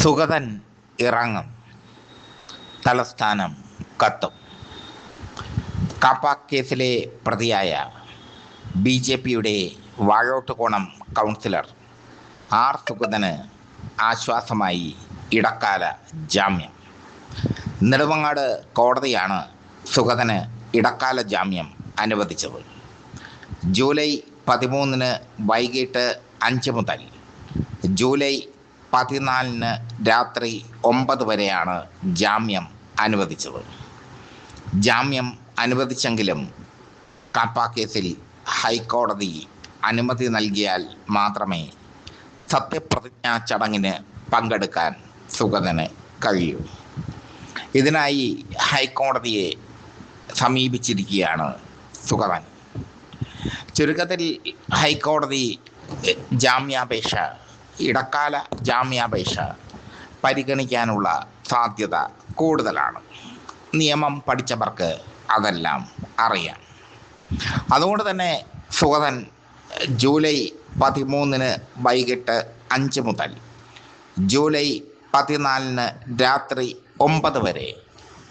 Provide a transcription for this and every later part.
സുഗതൻ ഇറങ്ങും, തലസ്ഥാനം കത്തും. കാപ്പ കേസിലെ പ്രതിയായ BJPയുടെ വാഴോട്ടുകോണം കൗൺസിലർ ആർ സുഗതന് ആശ്വാസമായി ഇടക്കാല ജാമ്യം. നെടുമങ്ങാട് കോടതിയാണ് സുഗതന് ഇടക്കാല ജാമ്യം അനുവദിച്ചത്. ജൂലൈ 13 വൈകിട്ട് 5 മുതൽ ജൂലൈ 14 രാത്രി 9 വരെയാണ് ജാമ്യം അനുവദിച്ചത്. ജാമ്യം അനുവദിച്ചെങ്കിലും കാപ്പ കേസിൽ ഹൈക്കോടതി അനുമതി നൽകിയാൽ മാത്രമേ സത്യപ്രതിജ്ഞാ ചടങ്ങിന് പങ്കെടുക്കാൻ സുഗതന് കഴിയൂ. ഇതിനായി ഹൈക്കോടതിയെ സമീപിച്ചിരിക്കുകയാണ് സുഗതൻ. ചുരുക്കത്തിൽ ഹൈക്കോടതി ഇടക്കാല ജാമ്യാപേക്ഷ പരിഗണിക്കാനുള്ള സാധ്യത കൂടുതലാണ്. നിയമം പഠിച്ചവർക്ക് അതെല്ലാം അറിയാം. അതുകൊണ്ട് തന്നെ സുഗതൻ ജൂലൈ 13 വൈകിട്ട് 5 മുതൽ ജൂലൈ 14 രാത്രി 9 വരെ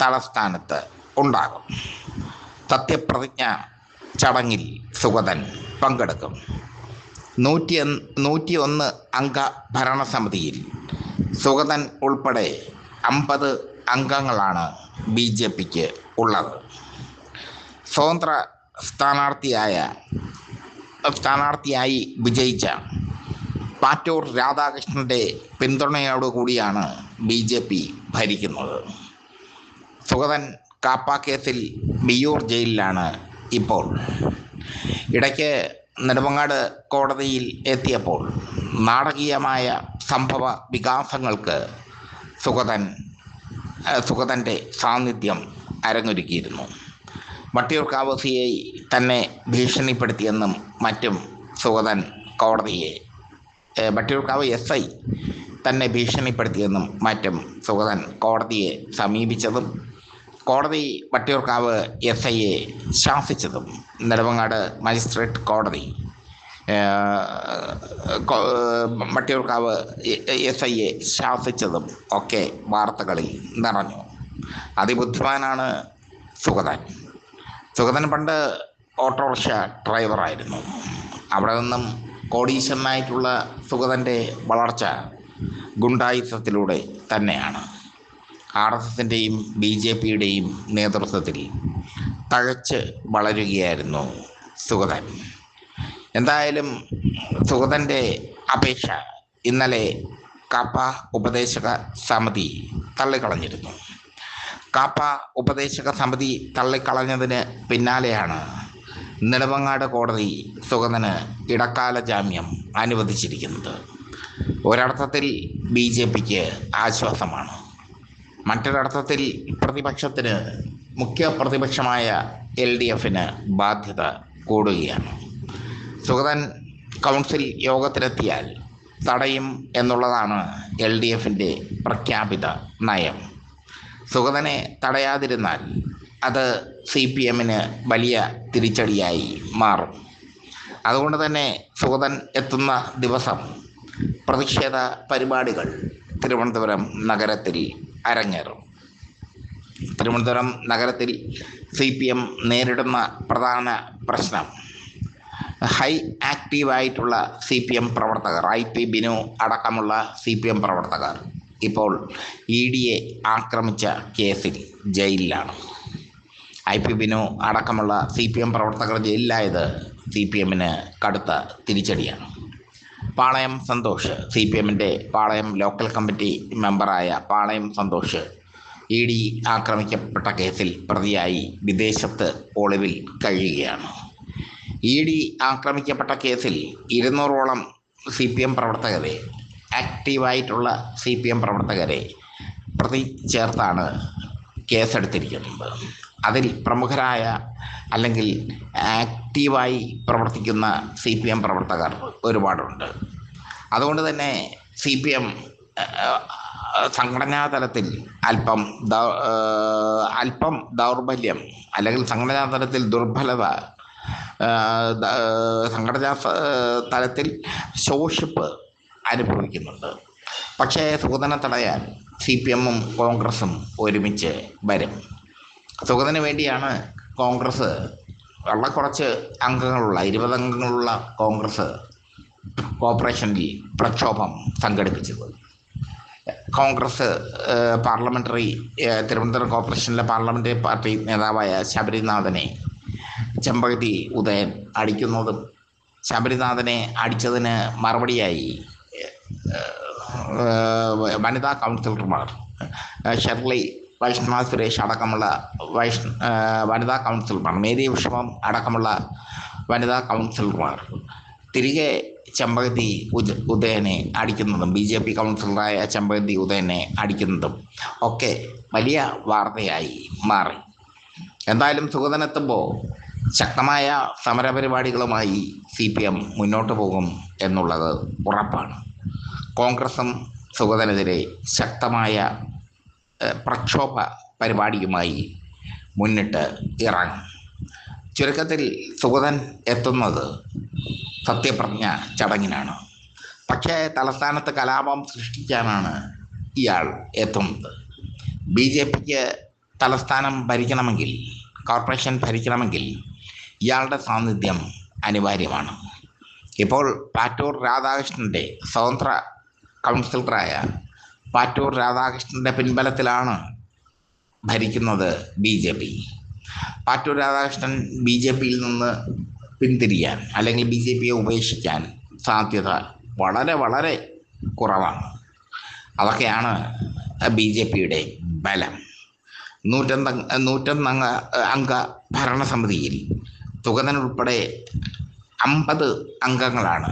തലസ്ഥാനത്ത് ഉണ്ടാകും. സത്യപ്രതിജ്ഞ ചടങ്ങിൽ സുഗതൻ പങ്കെടുക്കും. 101 അംഗ ഭരണസമിതിയിൽ സുഗതൻ ഉൾപ്പെടെ 50 അംഗങ്ങളാണ് BJPക്ക് ഉള്ളത്. സ്വതന്ത്ര സ്ഥാനാർത്ഥിയായി വിജയിച്ച പാറ്റൂർ രാധാകൃഷ്ണൻ്റെ പിന്തുണയോടുകൂടിയാണ് BJP ഭരിക്കുന്നത്. സുഗതൻ കാപ്പ കേസിൽ വിയ്യൂർ ജയിലിലാണ് ഇപ്പോൾ. ഇടയ്ക്ക് നെടുമങ്ങാട് കോടതിയിൽ എത്തിയപ്പോൾ നാടകീയമായ സംഭവ വികാസങ്ങൾക്ക് സുഗതൻ്റെ സാന്നിധ്യം അരങ്ങൊരുക്കിയിരുന്നു. വട്ടിയൂർക്കാവ് CI തന്നെ ഭീഷണിപ്പെടുത്തിയെന്നും മറ്റും വട്ടിയൂർക്കാവ് SI തന്നെ ഭീഷണിപ്പെടുത്തിയെന്നും മറ്റും സുഗതൻ കോടതിയെ സമീപിച്ചതും കോടതി വട്ടിയൂർക്കാവ് SIയെ ശാസിച്ചതും നെടുമങ്ങാട് മജിസ്ട്രേറ്റ് കോടതി വട്ടിയൂർക്കാവ് SIയെ ശാസിച്ചതും ഒക്കെ വാർത്തകളിൽ നിറഞ്ഞു. അതിബുദ്ധിമാനാണ് സുഗതൻ പണ്ട് ഓട്ടോറിക്ഷ ഡ്രൈവറായിരുന്നു. അവിടെ നിന്നും കോടീശ്വരനായിട്ടുള്ള സുഗതൻ്റെ വളർച്ച ഗുണ്ടായുസത്തിലൂടെ തന്നെയാണ്. RSSൻ്റെയും BJPയുടെയും നേതൃത്വത്തിൽ തഴച്ച് വളരുകയായിരുന്നു സുഗതൻ. എന്തായാലും സുഗതൻ്റെ അപേക്ഷ ഇന്നലെ കാപ്പ ഉപദേശക സമിതി തള്ളിക്കളഞ്ഞിരുന്നു. കാപ്പ ഉപദേശക സമിതി തള്ളിക്കളഞ്ഞതിന് പിന്നാലെയാണ് നെടുമങ്ങാട് കോടതി സുഗതന് ഇടക്കാല ജാമ്യം അനുവദിച്ചിരിക്കുന്നത്. ഒരർത്ഥത്തിൽ BJPക്ക് ആശ്വാസമാണ്. മറ്റൊരർത്ഥത്തിൽ മുഖ്യ പ്രതിപക്ഷമായ LDFന് ബാധ്യത കൂടുകയാണ്. സുഗതൻ കൗൺസിൽ യോഗത്തിലെത്തിയാൽ തടയും എന്നുള്ളതാണ് LDFൻ്റെ പ്രഖ്യാപിത നയം. സുഗതനെ തടയാതിരുന്നാൽ അത് CPMന് വലിയ തിരിച്ചടിയായി മാറും. അതുകൊണ്ട് തന്നെ സുഗതൻ എത്തുന്ന ദിവസം പ്രതിഷേധ പരിപാടികൾ തിരുവനന്തപുരം നഗരത്തിൽ അരങ്ങേറും. തിരുവനന്തപുരം നഗരത്തിൽ CPM നേരിടുന്ന പ്രധാന പ്രശ്നം ഹൈ ആക്റ്റീവായിട്ടുള്ള CPM പ്രവർത്തകർ, IP ബിനു അടക്കമുള്ള CPM പ്രവർത്തകർ ഇപ്പോൾ EDയെ ആക്രമിച്ച കേസിൽ ജയിലിലാണ്. IP ബിനു അടക്കമുള്ള CPM പ്രവർത്തകർ ജയിലിലായത് CPMന് കടുത്ത തിരിച്ചടിയാണ്. പാളയം സന്തോഷ്, CPMൻ്റെ പാളയം ലോക്കൽ കമ്മിറ്റി മെമ്പറായ പാളയം സന്തോഷ് ED ആക്രമിക്കപ്പെട്ട കേസിൽ പ്രതിയായി വിദേശത്ത് ഒളിവിൽ കഴിയുകയാണ്. ED ആക്രമിക്കപ്പെട്ട കേസിൽ 200ഓളം CPM പ്രവർത്തകരെ, ആക്റ്റീവായിട്ടുള്ള CPM പ്രവർത്തകരെ പ്രതി ചേർത്താണ് കേസെടുത്തിരിക്കുന്നത്. അതിൽ പ്രമുഖരായ അല്ലെങ്കിൽ ആക്റ്റീവായി പ്രവർത്തിക്കുന്ന CPM പ്രവർത്തകർ ഒരുപാടുണ്ട്. അതുകൊണ്ട് തന്നെ CPM സംഘടനാ തലത്തിൽ അല്പം ദൗർബല്യം അല്ലെങ്കിൽ സംഘടനാ തലത്തിൽ ദുർബലത, സംഘടനാ തലത്തിൽ ശോഷിപ്പ് അനുഭവിക്കുന്നുണ്ട്. പക്ഷേ സുഗതനെ തടയാൻ CPM-ഉം കോൺഗ്രസും ഒരുമിച്ച് വരും. സുഗതന് വേണ്ടിയാണ് കോൺഗ്രസ് വളരെ കുറച്ച് അംഗങ്ങളുള്ള 20 അംഗങ്ങളുള്ള കോൺഗ്രസ് കോർപ്പറേഷനിൽ പ്രക്ഷോഭം സംഘടിപ്പിച്ചത്. കോൺഗ്രസ് തിരുവനന്തപുരം കോർപ്പറേഷനിലെ പാർലമെൻ്ററി പാർട്ടി നേതാവായ ശബരിനാഥനെ ചെമ്പകത്തി ഉദയൻ അടിക്കുന്നതും ശബരിനാഥനെ അടിച്ചതിന് മറുപടിയായി വനിതാ കൗൺസിലർമാർ ഷെർലി വൈഷ്ണവ സുരേഷ് അടക്കമുള്ള വനിതാ കൗൺസിലർമാർ, മേരി വിഷമം അടക്കമുള്ള വനിതാ കൗൺസിലർമാർ തിരികെ ചെമ്പകത്തി ഉദയനെ അടിക്കുന്നതും BJP കൗൺസിലറായ ചെമ്പകത്തി ഉദയനെ അടിക്കുന്നതും ഒക്കെ വലിയ വാർത്തയായി മാറി. എന്തായാലും സുഗതനെത്തുമ്പോൾ ശക്തമായ സമരപരിപാടികളുമായി CPM മുന്നോട്ട് പോകും എന്നുള്ളത് ഉറപ്പാണ്. കോൺഗ്രസും സുഗതനെതിരെ ശക്തമായ പ്രക്ഷോഭ പരിപാടിയുമായി മുന്നിട്ട് ഇറങ്ങും. ചുരുക്കത്തിൽ സുഗതൻ എത്തുന്നത് സത്യപ്രതിജ്ഞ ചടങ്ങിനാണ്. പക്ഷേ തലസ്ഥാനത്ത് കലാപം സൃഷ്ടിക്കാനാണ് ഇയാൾ എത്തുന്നത്. BJPക്ക് തലസ്ഥാനം ഭരിക്കണമെങ്കിൽ, കോർപ്പറേഷൻ ഭരിക്കണമെങ്കിൽ ഇയാളുടെ സാന്നിധ്യം അനിവാര്യമാണ്. ഇപ്പോൾ പാറ്റൂർ രാധാകൃഷ്ണൻ്റെ സ്വതന്ത്ര കൗൺസിലറായ പാറ്റൂർ രാധാകൃഷ്ണൻ്റെ പിൻബലത്തിലാണ് ഭരിക്കുന്നത് BJP. പാറ്റൂർ രാധാകൃഷ്ണൻ BJPയിൽ നിന്ന് പിന്തിരിയാൻ അല്ലെങ്കിൽ BJPയെ ഉപേക്ഷിക്കാൻ സാധ്യത വളരെ വളരെ കുറവാണ്. അതൊക്കെയാണ് BJPയുടെ ബലം. 101 അംഗ ഭരണസമിതിയിൽ സുഗതൻ ഉൾപ്പെടെ 50 അംഗങ്ങളാണ്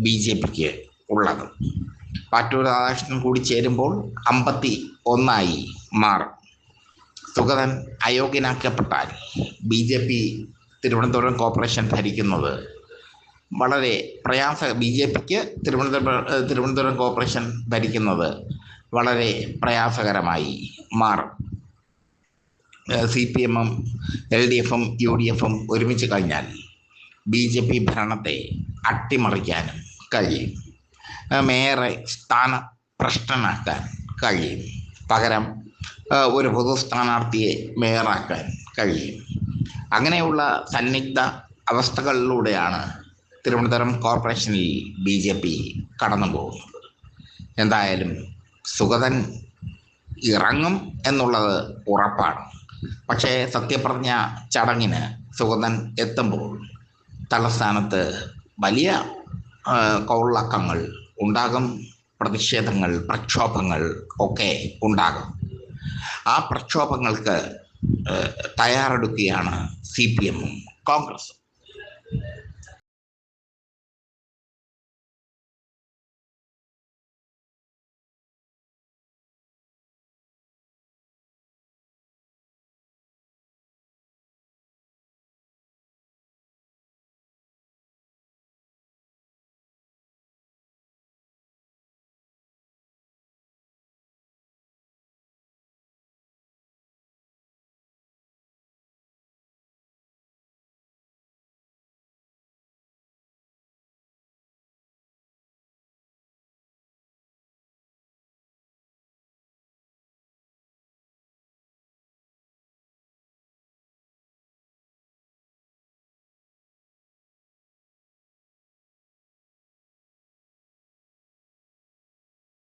BJPക്ക് ഉള്ളത്. പാറ്റൂർ രാധാകൃഷ്ണൻ കൂടി ചേരുമ്പോൾ 51 മാറും. സുഗതൻ അയോഗ്യനാക്കപ്പെട്ടാൽ BJP തിരുവനന്തപുരം കോർപ്പറേഷൻ ഭരിക്കുന്നത് വളരെ BJPക്ക് തിരുവനന്തപുരം കോർപ്പറേഷൻ ഭരിക്കുന്നത് വളരെ പ്രയാസകരമായി മാറും. CPM-ഉം LDF-ഉം UDF-ഉം ഒരുമിച്ച് കഴിഞ്ഞാൽ BJP ഭരണത്തെ അട്ടിമറിക്കാനും കഴിയും. മേയറെ സ്ഥാനഭ്രഷ്ടനാക്കാൻ കഴിയും. പകരം ഒരു പൊതു സ്ഥാനാർത്ഥിയെ മേയറാക്കാൻ കഴിയും. അങ്ങനെയുള്ള സന്നിഗ്ധ അവസ്ഥകളിലൂടെയാണ് തിരുവനന്തപുരം കോർപ്പറേഷനിൽ BJP കടന്നു പോകുന്നത്. എന്തായാലും സുഗതൻ ഇറങ്ങും എന്നുള്ളത് ഉറപ്പാണ്. പക്ഷേ സത്യപ്രതിജ്ഞ ചടങ്ങിന് സുഗതൻ എത്തുമ്പോൾ തലസ്ഥാനത്ത് വലിയ കോളിളക്കങ്ങൾ ഉണ്ടാകും, പ്രതിഷേധങ്ങൾ, പ്രക്ഷോഭങ്ങൾ ഒക്കെ ഉണ്ടാകും. ആ പ്രക്ഷോഭങ്ങൾക്ക് തയ്യാറെടുക്കുകയാണ് CPM-ഉം കോൺഗ്രസും.